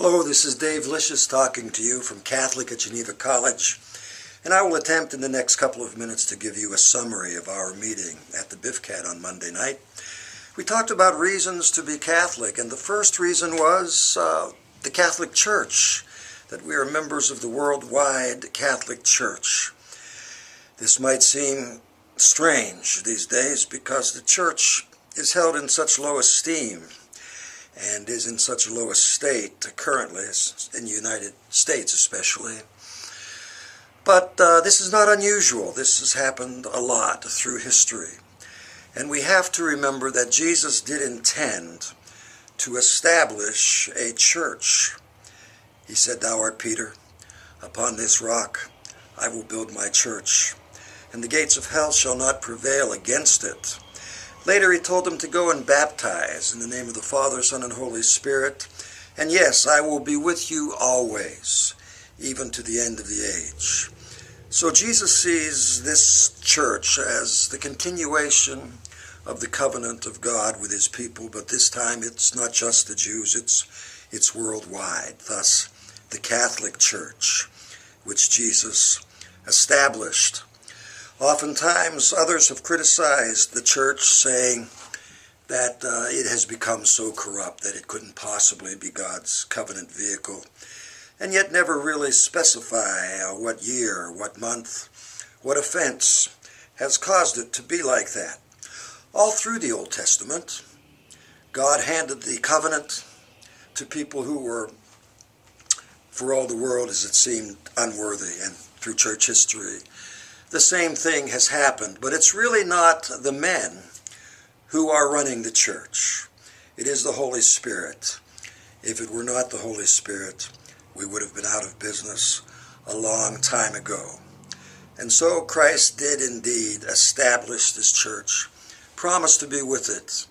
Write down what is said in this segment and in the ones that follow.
Hello, this is Dave Licious talking to you from Catholic at Geneva College, and I will attempt in the next couple of minutes to give you a summary of our meeting at the BIFCAT on Monday night. We talked about reasons to be Catholic, and the first reason was the Catholic Church, that we are members of the worldwide Catholic Church. This might seem strange these days because the Church is held in such low esteem and is in such a low estate currently, in the United States especially. But this is not unusual. This has happened a lot through history. And we have to remember that Jesus did intend to establish a church. He said, "Thou art Peter, upon this rock I will build my church, and the gates of hell shall not prevail against it." Later he told them to go and baptize in the name of the Father, Son, and Holy Spirit. And yes, I will be with you always, even to the end of the age. So Jesus sees this church as the continuation of the covenant of God with his people, but this time it's not just the Jews, it's worldwide. Thus, the Catholic Church, which Jesus established. Oftentimes, others have criticized the church, saying that it has become so corrupt that it couldn't possibly be God's covenant vehicle, and yet never really specify what year, what month, what offense has caused it to be like that. All through the Old Testament, God handed the covenant to people who were, for all the world as it seemed, unworthy, and through church history, the same thing has happened, but it's really not the men who are running the church. It is the Holy Spirit. If it were not the Holy Spirit, we would have been out of business a long time ago. And so Christ did indeed establish this church, promised to be with it.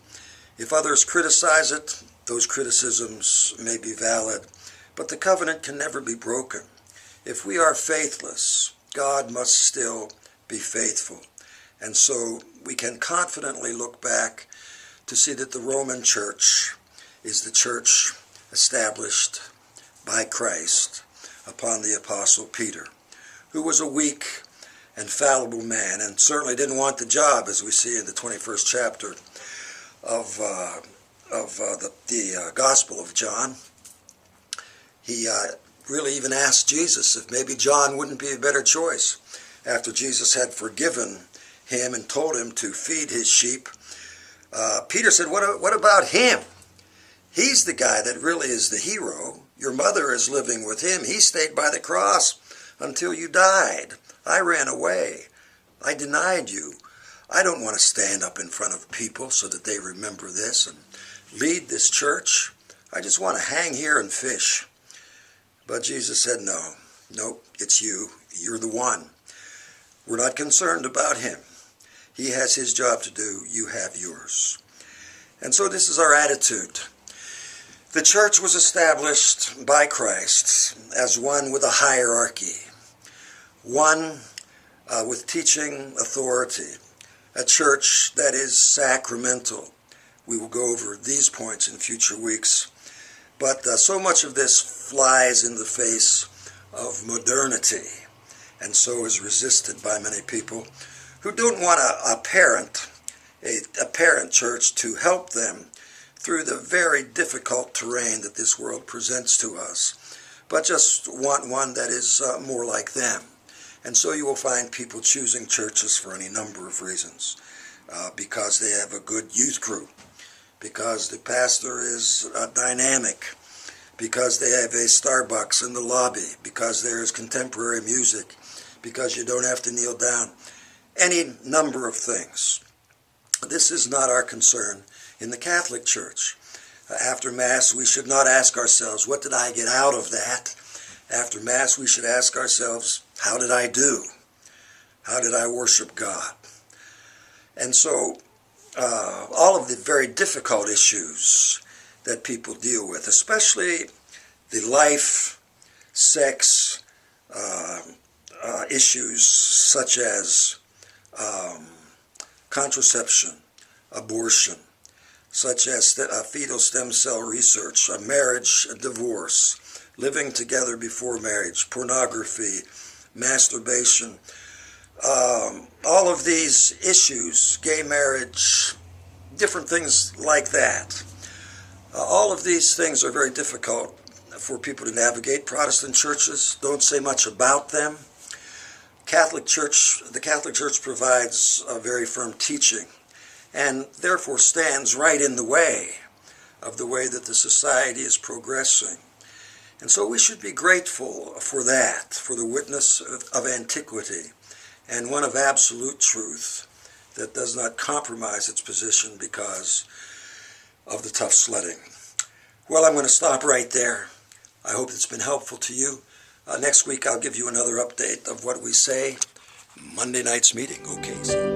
If others criticize it, those criticisms may be valid, but the covenant can never be broken. If we are faithless, God must still be faithful. And so we can confidently look back to see that the Roman Church is the church established by Christ upon the Apostle Peter, who was a weak and fallible man and certainly didn't want the job, as we see in the 21st chapter of the Gospel of John. He really even asked Jesus if maybe John wouldn't be a better choice. After Jesus had forgiven him and told him to feed his sheep, Peter said, what about him? He's the guy that really is the hero. Your mother is living with him. He stayed by the cross until you died. I ran away. I denied you. I don't want to stand up in front of people so that they remember this and lead this church. I just want to hang here and fish. But Jesus said, nope, it's you. You're the one. We're not concerned about him. He has his job to do. You have yours. And so this is our attitude. The church was established by Christ as one with a hierarchy, one with teaching authority, a church that is sacramental. We will go over these points in future weeks. But so much of this flies in the face of modernity, and so is resisted by many people who don't want a parent church to help them through the very difficult terrain that this world presents to us, but just want one that is more like them. And so you will find people choosing churches for any number of reasons, because they have a good youth group, because the pastor is dynamic, because they have a Starbucks in the lobby, because there is contemporary music, because you don't have to kneel down. Any number of things. This is not our concern in the Catholic Church. After Mass, we should not ask ourselves, what did I get out of that? After Mass, we should ask ourselves, how did I do? How did I worship God? And so, all of the very difficult issues that people deal with, especially the life, sex issues such as contraception, abortion, such as fetal stem cell research, a marriage, a divorce, living together before marriage, pornography, masturbation, all of these issues, gay marriage, different things like that. All of these things are very difficult for people to navigate. Protestant churches don't say much about them. The Catholic Church provides a very firm teaching and therefore stands right in the way of the way that the society is progressing. And so we should be grateful for that, for the witness of antiquity and one of absolute truth that does not compromise its position because of the tough sledding. Well, I'm going to stop right there. I hope it's been helpful to you. Next week I'll give you another update of what we say. Monday night's meeting. Okay.